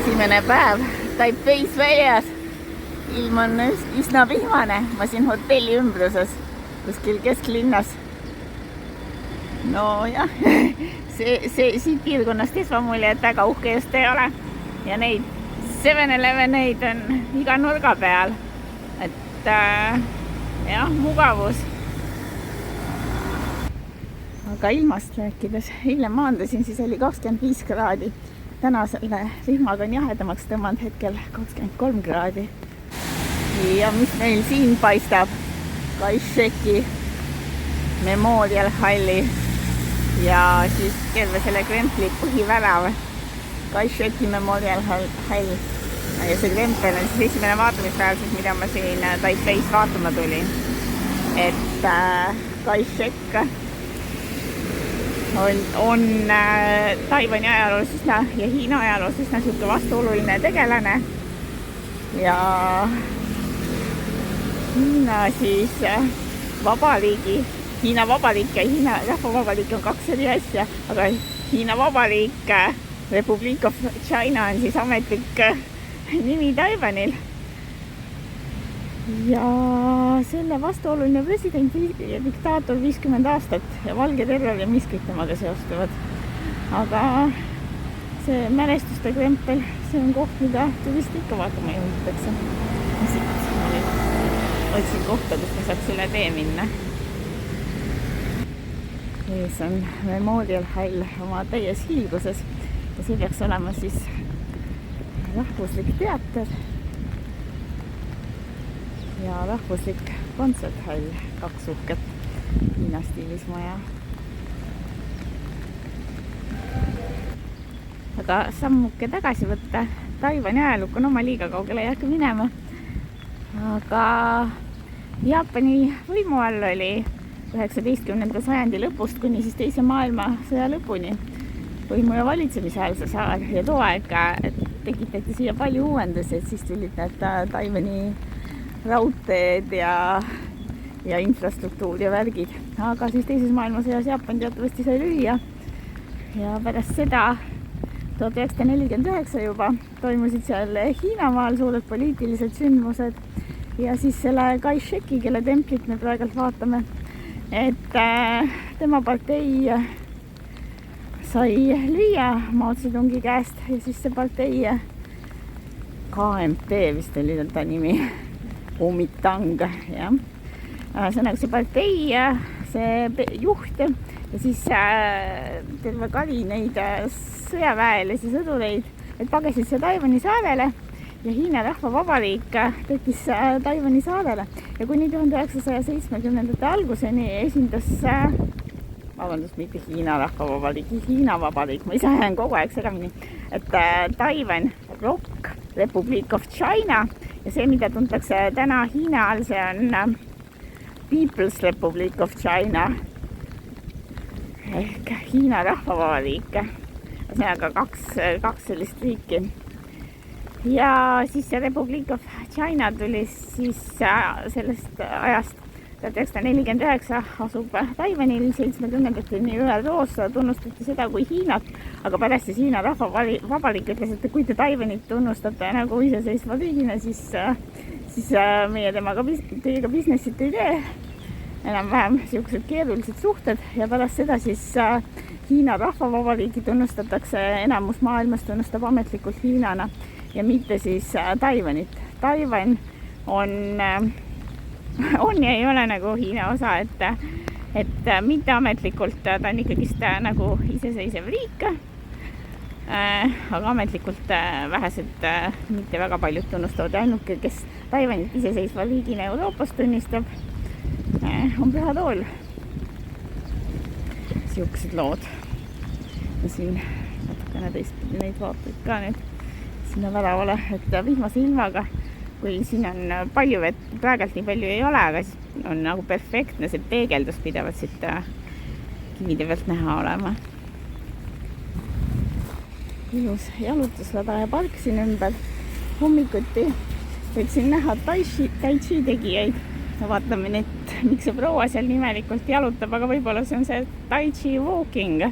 esimene päev Taipeis väljas. Ilm on üsna vihmane. Ma siin hotelli ümbruses kuskil kesklinnas. No jah, see siit piirkonnast esmamulje, et väga uhke just ei ole. Ja neid 7-Eleveneid on iga nurga peal. Et jah, mugavus. Aga ilmast rääkides, eile maandasin, siis oli 25 kraadi. Täna selle vihmaga on jahedamaks tõmmanud hetkel 23 kraadi. Ja mis meil siin paistab? Kaisheki Memorial Halli ja siis terve selle krempli põhivärav. Kaisheki Memorial Hall. Ja see krempel on siis esimene vaatamisväärsus, mida ma siin Taipeis vaatama tulin. Et Kaishek on Taiwani ajaloos üsna ja Hiina ajaloos üsna siuke vastuoluline tegelane. Ja Hiina siis vabariigi, Hiina vabariik ja Hiina rahvavabariik on kaks eri asja, aga Hiina vabariik, Republic of China on siis ametlik nimi Taiwanil. Ja selle vastuoluline president ja diktaator 50 aastat ja valge terror ja miskid temaga seostuvad. Aga see mälestuste krempel, see on koht, mida turisti ikka vaatama juhitakse. Otsin kohta, kus ma saaks üle tee minna. Ees on Memorial Hall oma täies hiilguses ja see peaks olema siis rahvuslik teater ja rahvuslik kontserthall, kaks uhket Hiina stiilis maja. Aga sammuke tagasi võtta, Taiwani ajalukk on oma liiga kaugele ei hakka minema. Aga Jaapani võimu all oli 19. sajandi lõpust kuni siis teise maailmasõja lõpuni võimu ja valitsemise all see saar ja too aeg tekitati siia palju uuendusi, et siis tulid need Taiwani raudteed ja infrastruktuur ja värgid. Aga siis teises maailmasõjas Jaapan teatavasti sai lüüa ja pärast seda 1949 juba toimusid seal Hiinamaal suured poliitilised sündmused ja siis selle Kaisheki, kelle templit me praegult vaatame, et tema partei sai lüüa Mao Zedongi käest ja siis see partei KMT vist oli ta nimi, Kuomintang, jah. Sõnaga see partei, see juht ja siis terve kali neid sõjaväelisi sõdureid, et pagesid see Taiwani saarele ja Hiina rahvavabariik tekkis Taiwani saarele ja kuni 1970. alguseni esindas, mitte Hiina rahvavabariik, Hiina vabariik, ma ise jään kogu aeg segamini, et Taiwan Rock Republic of China ja see, mida tuntakse täna Hiina all, see on People's Republic of China ehk Hiina rahvavabariik. Ühesõnaga kaks sellist riiki. Ja siis see Republic of China tuli siis sellest ajast 1949 asub Taiwanil 70-ndateni ÜRO-s tunnustati seda kui Hiinat, aga pärast siis Hiina rahvavabariik ütles, et kui te Taiwanit tunnustate nagu iseseisva riigina, siis meie teiega businessit ei tee. Enam-vähem siuksed keerulised suhted ja pärast seda siis Hiina rahvavabariigi tunnustatakse, enamus maailmas tunnustab ametlikult Hiinana ja mitte siis Taiwanit. Taiwan on ja ei ole nagu Hiina osa, et mitte ametlikult ta on ikkagist nagu iseseisev riik, aga ametlikult vähesed, mitte väga paljud tunnustavad ja ainuke, kes Taiwanit iseseisva riigina Euroopas tunnistab, on Püha Tool. Siuksed lood. Ja siin natukene teistpidi neid vaataid ka nüüd sinna väravale, et vihmase ilmaga, kui siin on palju vett, praegalt nii palju ei ole, aga siis on nagu perfektne see peegeldus pidavad siit kivide pealt näha olema. Ilus jalutuslada ja park siin ümber. Hommikuti võiksin näha tai chi tegijaid ja vaatame nüüd, miks see proua seal nimelikult jalutab, aga võib-olla see on see tai chi walking.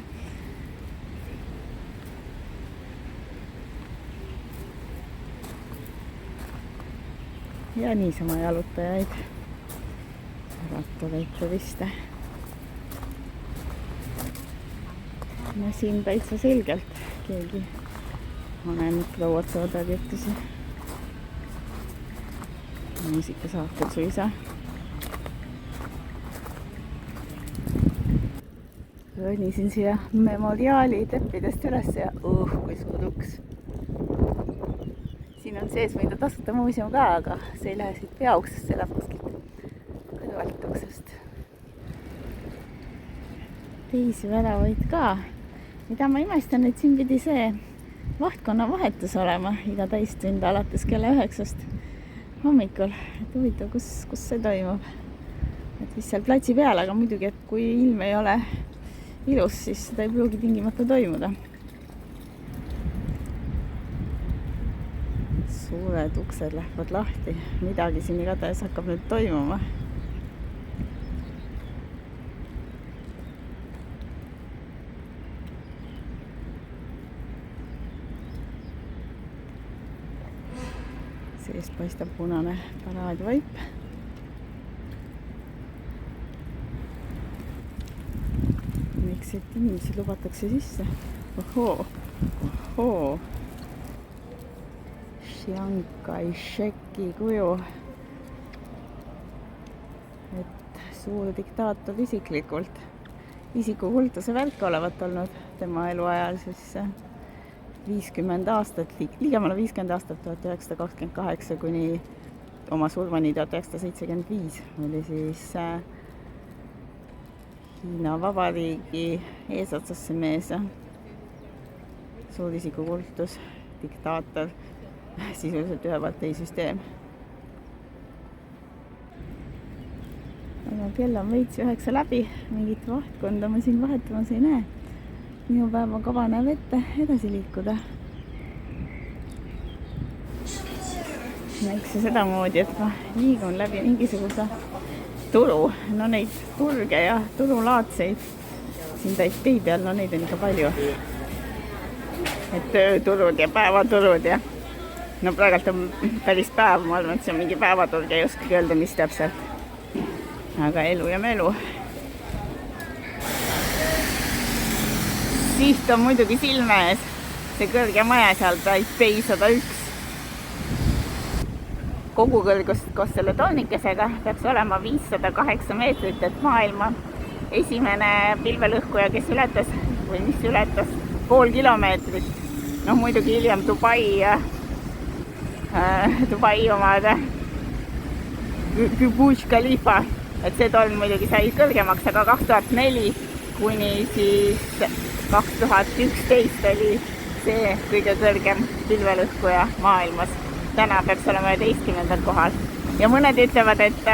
ja niisama jalutajaid, rattureid, turiste. No siin täitsa selgelt keegi vanemad prouad saavad jutusi. Muusikasaatel suisa. Ronisin siia memoriaali teppidest üles ja kui suur uks. Siin on sees mõnda tasuta muuseum ka, aga see ei lähe siit peauksest, see läheb kuskilt kõrvalt uksest. Teisi väravaid ka. Mida ma imestan, et siin pidi see vahtkonna vahetus olema iga täistund alates kella 9 hommikul. Et huvitav, kus see toimub. Et vist seal platsi peal, aga muidugi, et kui ilm ei ole ilus, siis seda ei pruugi tingimata toimuda. Suured uksed lähevad lahti. Midagi siin igatahes hakkab nüüd toimuma. Seest paistab punane paraadvaip. Miks et inimesi lubatakse sisse? Ohoo. Chiang Kai-sheki kuju. Et suur diktaator isiklikult. Isikukultuse välk olevat olnud tema eluajal siis 50 aastat, ligemale 50 aastat, 1928 kuni oma surmani 1975 oli siis Hiina Vabariigi eesotsasse mees, suur isikukultus, diktaator, sisuliselt ühe partei süsteem. Aga kell on veits 9 läbi, mingit vahtkonda ma siin vahetamas ei näe. Minu päeva kava näeb ette edasi liikuda. Eks see sedamoodi, et ma liigun läbi mingisuguse turu. No neid turge ja turulaadseid siin Taipei peal, no neid on ikka palju. Et tööturud ja päevaturud ja no praegult on päris päev, ma arvan, et see on mingi päevaturg, ei oskagi öelda, mis täpselt. Aga elu ja melu. Siht on muidugi silme ees, see kõrge maja seal Taipei 101. Kogukõrgust koos selle toonikesega peaks olema 508 meetrit, et maailma esimene pilvelõhkuja, kes ületas või mis ületas pool kilomeetrit. No muidugi hiljem Dubai omad Burj Khalifa, et see tolm muidugi sai kõrgemaks, aga 2004 kuni siis 2011 oli see kõige kõrgem pilvelõhkuja maailmas. Täna peaks olema 11. kohal. Ja mõned ütlevad, et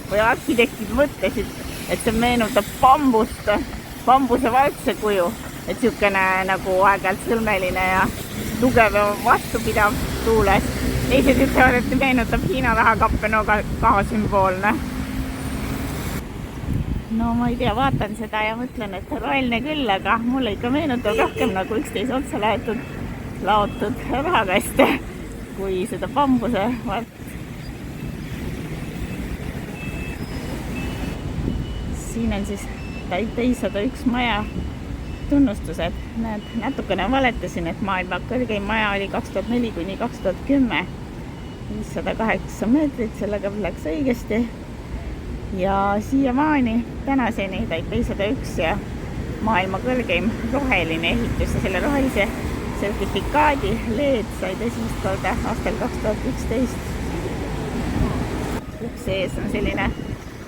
või arhitektid mõtlesid, et see meenutab bambuse valtse kuju. Et siukene nagu aeg-ajalt sõlmeline ja tugev ja vastupidav tuules. Teised ütlevad, et see meenutab Hiina rahakappe ka sümboolne. No ma ei tea, vaatan seda ja mõtlen, et roheline küll, aga mulle ikka meenutab rohkem nagu üksteise otsa laotud rahakaste kui seda bambuse vart. Siin on siis Taipei 101 maja tunnustused. Näed, natukene valetasin, et maailma kõrgeim maja oli 2004 kuni 2010. 508 meetrit, sellega läks õigesti. Ja siiamaani tänaseni Taipei 101 ja maailma kõrgeim roheline ehitus ja selle rohelise sertifikaadi LED said esimest korda aastal 2011. Sees on selline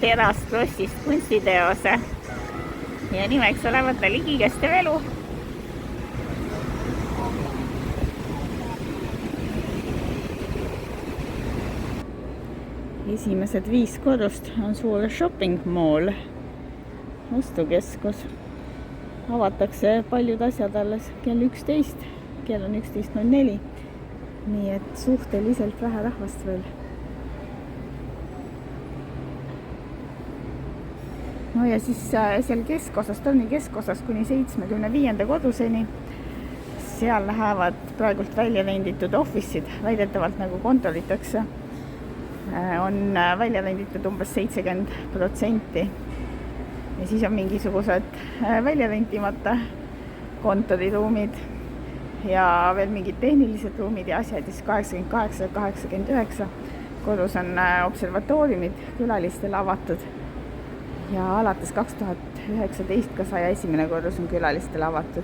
terast rossist kunstiteose ja nimeks olevat ligikestev elu. Esimesed 5 korrust on suur shopping mall, ostukeskus. Avatakse paljud asjad alles kell 11, kell on 11.04, nii et suhteliselt vähe rahvast veel. No ja siis seal keskosas, torni keskosas kuni 75. koduseni, seal lähevad praegult välja renditud office'id, väidetavalt nagu kontoriteks. on välja renditud umbes 70% ja siis on mingisugused välja rentimata kontoriruumid ja veel mingid tehnilised ruumid ja asjad, siis 88, 89 kodus on observatooriumid külalistele avatud ja alates 2019 ka 101. kodus on külalistele avatud.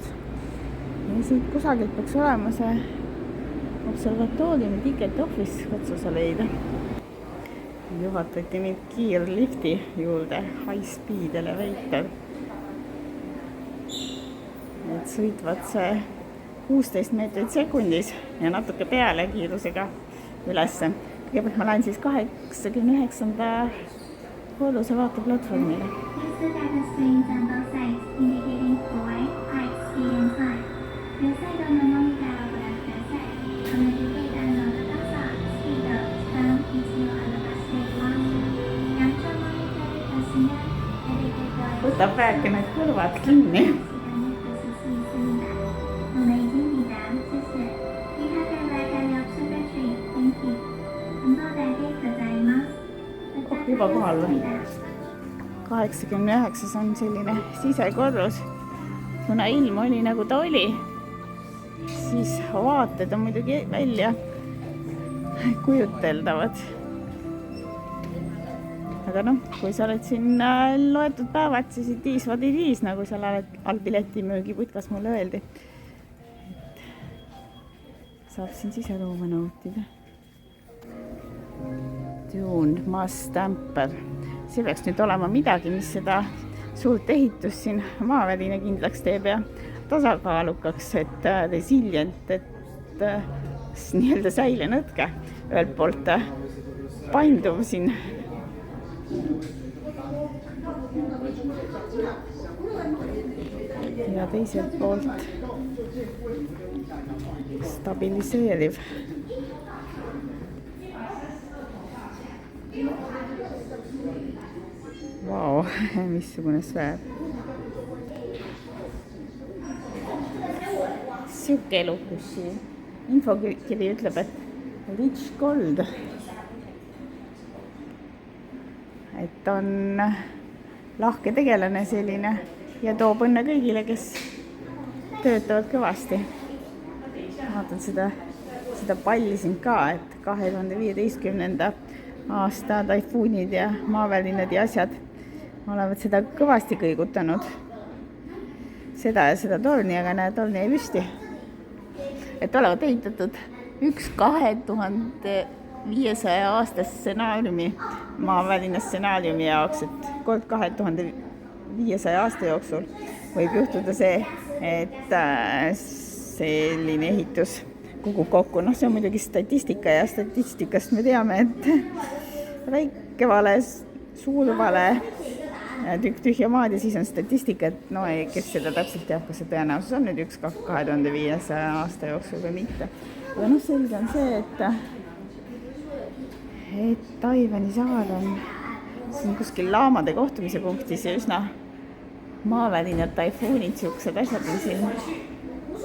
Ja siit kusagilt peaks olema see observatooriumi ticket office, katsu sa leida. Juhatati nüüd kiirlifti juurde, high speed elevator. Et sõitvad see 16 meetrit sekundis ja natuke peale kiirusega ülesse. Kõigepealt ma lähen siis 89. koduse vaateplatvormile. Võtab väike need kõrvad kinni. Juba kohal on. 89 on selline sisekorrus. Kuna ilm oli nagu ta oli, siis vaated on muidugi välja kujuteldavad. Aga kui sa oled siin loetud päevad, siis tiis vadi tiis, nagu seal all piletimüügi putkas mulle öeldi. Saab siin siseruume nautida. Dune Mass Stamper. See peaks nüüd olema midagi, mis seda suurt ehitust siin maaväline kindlaks teeb ja tasakaalukaks, et resilient, et nii-öelda säilenõtke. Ühelt poolt painduv siin. Ja teiselt poolt stabiliseeriv. Vau, missugune sfäär. Siuke elukus siin. Infokiri ütleb, et rich gold. Et on lahke tegelane selline ja toob õnne kõigile, kes töötavad kõvasti. Vaatan seda palli siin ka, et 2015. aasta taifuunid ja maavälinad ja asjad olevat seda kõvasti kõigutanud. Seda ja seda torni, aga näe, torni ei püsti. Et olevat ehitatud üks 2500 aasta stsenaariumi, maavälina stsenaariumi jaoks, et kord 2500 aasta jooksul võib juhtuda see, et selline ehitus kukub kokku. See on muidugi statistika ja statistikast me teame, et väike vale, suur vale, tükk tühja maad ja siis on statistika, et kes seda täpselt teab, kas see tõenäosus on nüüd 2500 aasta jooksul või mitte. Aga selge on see, et Taiwani saar on siin kuskil laamade kohtumise punktis ja üsna maavälinad, taifuunid, siuksed asjad on siin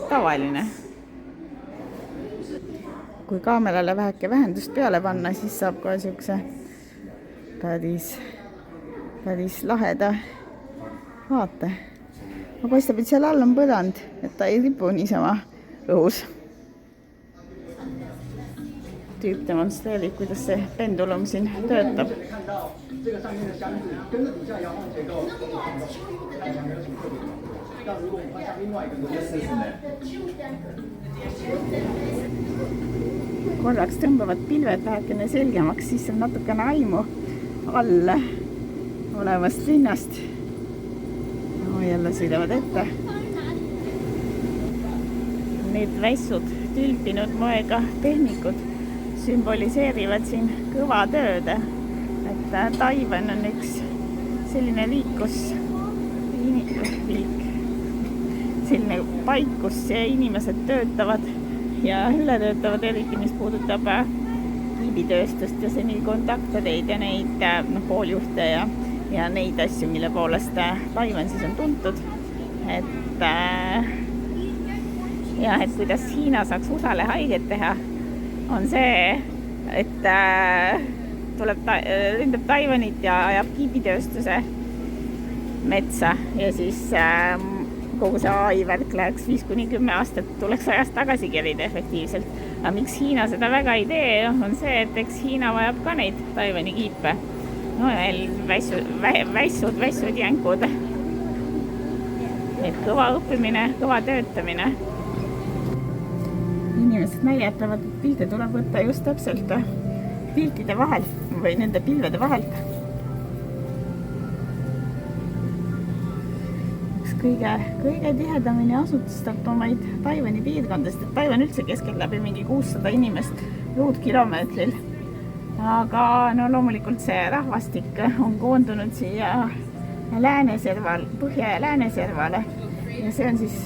tavaline. Kui kaamerale väheke vähendust peale panna, siis saab kohe siukse päris laheda vaate. Ma paistab, et seal all on põrand, et ta ei ripu niisama õhus. Tüüp demonstreerib, kuidas see pendulum siin töötab. Korraks tõmbavad pilved vähekene selgemaks, siis on natukene aimu all olevast linnast. Jälle sõidavad ette. Need vässud, tülpinud moega tehnikud sümboliseerivad siin kõva tööd. Et Taiwan on üks selline riik, selline paik, kus inimesed töötavad ja ületöötavad, eriti mis puudutab kiibitööstust ja seni kontaktoreid ja neid pooljuhte ja neid asju, mille poolest Taiwan siis on tuntud. Et kuidas Hiina saaks USA-le haiget teha, on see, et ründab Taiwanit ja ajab kiibitööstuse metsa ja siis kogu see AI värk läheks 5-10 aastat, tuleks ajast tagasi kerida efektiivselt. Aga miks Hiina seda väga ei tee, on see, et eks Hiina vajab ka neid Taiwani kiipe. No väissud jänkud. Et kõva õppimine, kõva töötamine. Inimesed näietavad, et pilte tuleb võtta just täpselt piltide vahelt või nende pilvede vahelt. Kõige tihedamini asustatumaid Taiwani piirkondadest, et Taiwan üldse keskeltläbi mingi 600 inimest ruutkilomeetril. Aga no loomulikult see rahvastik on koondunud siia Põhja- ja Lääneservale ja see on siis,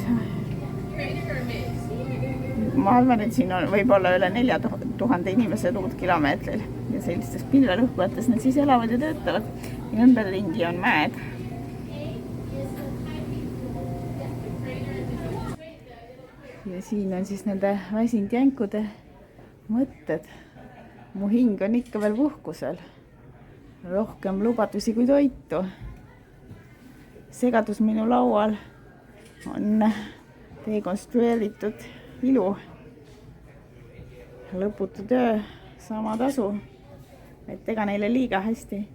ma arvan, et siin võib olla üle 4000 inimese ruutkilomeetril ja sellistes pilvelõhkujates nad siis elavad ja töötavad ja ümberringi on mäed. Ja siin on siis nende väsinud jänkude mõtted. Mu hing on ikka veel puhkusel. Rohkem lubadusi kui toitu. Segadus minu laual on dekonstrueeritud ilu. Lõputu töö, sama tasu. Et ega neile liiga hästi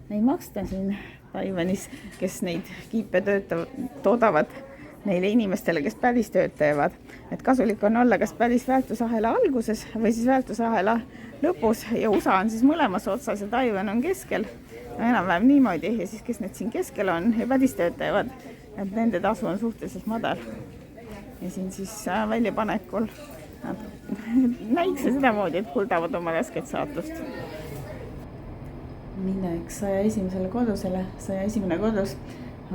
ei maksta siin Taiwanis, kes neid kiipe toodavad neile inimestele, kes päris tööd teevad. Et kasulik on olla kas päris väärtusahela alguses või siis väärtusahela lõpus ja USA on siis mõlemas otsas ja Taiwan on keskel. Enam-vähem niimoodi ja siis, kes need siin keskel on ja päris tööd teevad, et nende tasu on suhteliselt madal. Ja siin siis väljapanekul nad näiks sedamoodi, et kuldavad oma rasket saatust. Minek 101. korrusele. 101. korrus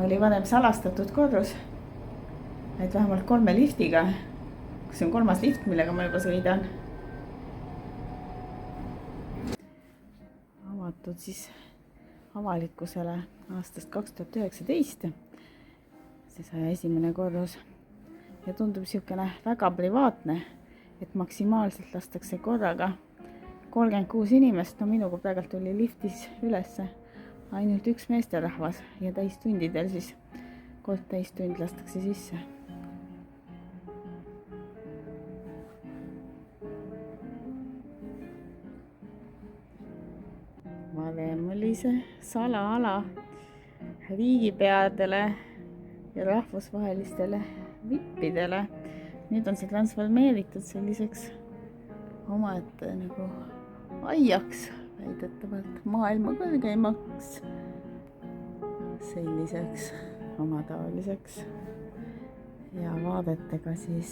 oli varem salastatud korrus. Et vähemalt 3 liftiga. See on 3. lift, millega ma juba sõidan. Avatud siis avalikkusele aastast 2019. See 101. korrus. Ja tundub siukene väga privaatne, et maksimaalselt lastakse korraga 36 inimest. No minuga praegu tuli liftis ülesse ainult üks meesterahvas ja täistundidel siis kord täistund lastakse sisse. Varem oli see salaala riigipeadele ja rahvusvahelistele vippidele. Nüüd on see transformeeritud selliseks omaette nagu aiaks, väidetavalt maailma kõrgeimaks selliseks omataoliseks ja vaadetega siis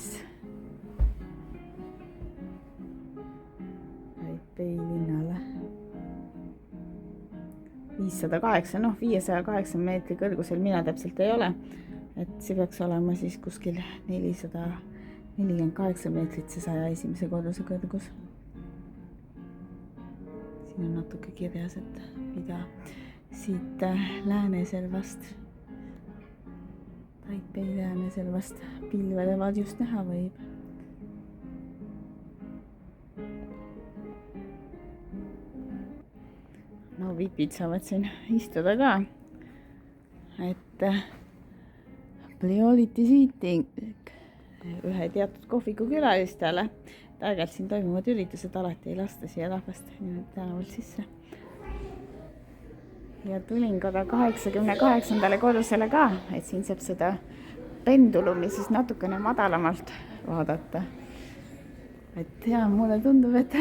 Taipei linnale. 508, 508 meetri kõrgusel mina täpselt ei ole, et see peaks olema siis kuskil 448 meetrit see 101. korruse kõrgus. Siin on natuke kirjas, et mida siit Lääneservast, Taipei Lääneservast pilvede varjust näha võib. No vipid saavad siin istuda ka, et priority seating ühe teatud kohviku külalistele. Aeg-ajalt siin toimuvad üritused, alati ei lasta siia rahvast tänavalt sisse. Ja tulin korra 88. korrusele ka, et siin saab seda pendulumi siis natukene madalamalt vaadata. Et ja mulle tundub, et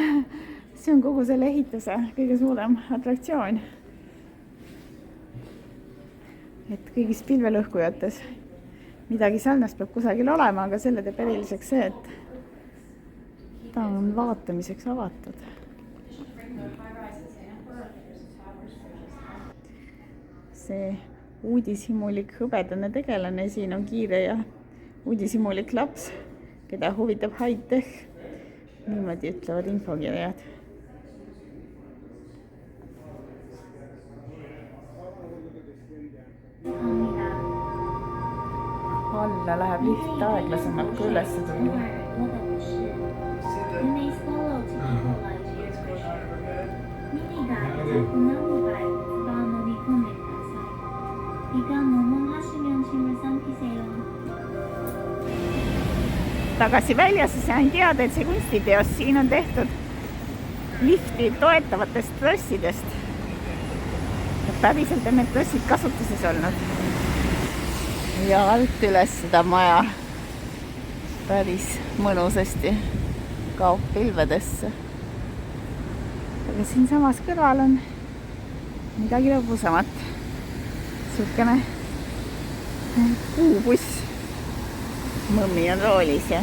see on kogu selle ehituse kõige suurem atraktsioon. Et kõigis pilvelõhkujates midagi sarnast peab kusagil olema, aga selle teeb eriliseks see, et ta on vaatamiseks avatud. See uudishimulik hõbedane tegelane siin on kiire ja uudishimulik laps, keda huvitab high-tech. Niimoodi ütlevad infokirjad. Alla läheb liht aeglasemalt kui üles tuli. 何발 더 놀이kom에 이가 몸을 하시면 힘을 삼키세요. Tagasi väljasse sain teada, et see kunstiteos siin on tehtud lifti toetavatest trossidest. Päriselt on need trossid kasutuses olnud. Ja alt üles seda maja päris mõnusasti kaob pilvedesse. Aga siin samas kõrval on midagi lõbusamat. Suukene kuubuss. Mõmmi on roolis ja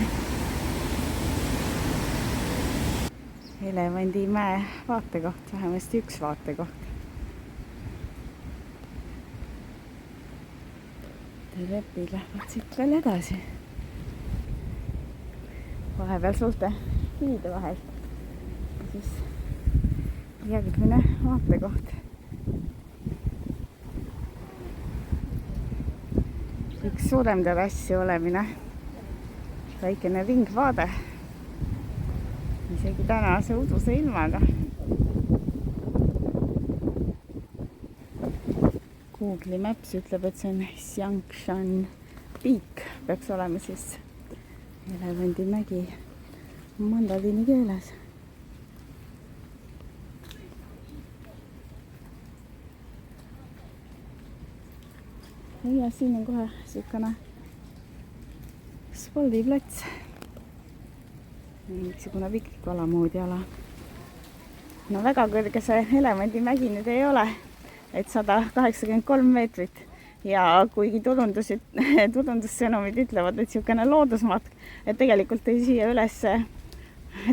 Elevandimäe vaatekoht, vähemasti üks vaatekoht. Repid lähevad siit veel edasi. Vahepeal suurte kivide vahel. Ja siis järgmine vaatekoht. Üks suurem terrassi olemine. Väikene ringvaade. Isegi tänase uduse ilmaga. Google Maps ütleb, et see on Xiangshan Peak. Peaks olema siis Elevandimägi mandariini keeles. Ja siin on kohe siukene spordiplats. Niisugune pikala moodi ala. No väga kõrge see Elevandimägi nüüd ei ole, et 183 meetrit. Ja kuigi turundussõnumid ütlevad, et siukene loodusmatk, et tegelikult tõi siia üles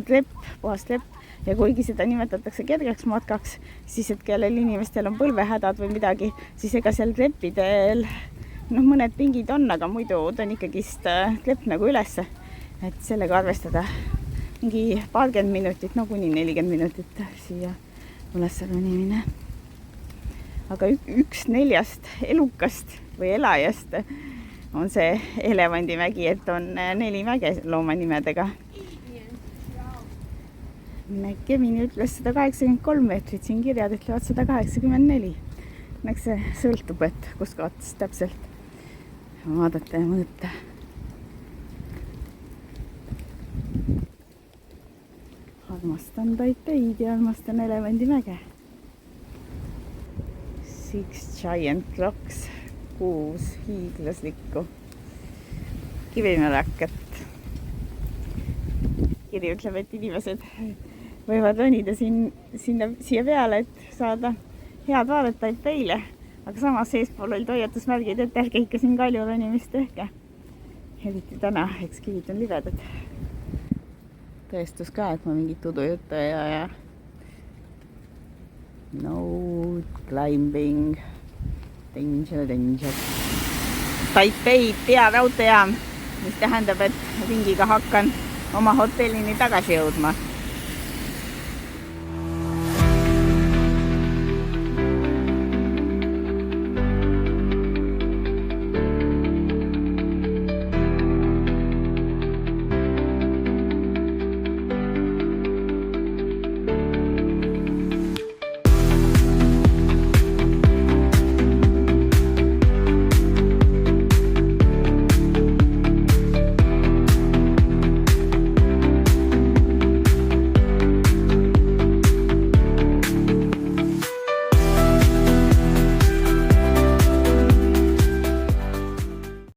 trepp, puhas trepp. Ja kuigi seda nimetatakse kergeks matkaks, siis et kellel inimestel on põlvehädad või midagi, siis ega seal treppidel mõned pingid on, aga muidu ta on ikkagist trepp nagu ülesse. Et sellega arvestada mingi paarkümmend minutit, no kuni 40 minutit siia üles ronimine. Aga üks 4 elukast või elajast on see Elevandimägi, et on 4 mäge loomanimedega. Kevini ütles 183 meetrit, siin kirjad ütlevad 184. Eks see sõltub, et kus kohtas täpselt vaadata ja mõõta. Armastan Taipeid ja armastan Elevandimäge. 6 giant rocks, 6 hiiglaslikku kivimärakat. Kiri ütleb, et inimesed võivad ronida siia peale, et saada head vaadet Taipeile. Aga samas seespool olid hoiatusmärgid, et ärge ikka siin kalju ronimist tehke. Eriti täna, eks kivid on livedad. Tõestus ka, et ma mingit udujuttu ei aja. No climbing. Danger, danger. Taipei pearaudteejaam, mis tähendab, et ringiga hakkan oma hotellini tagasi jõudma.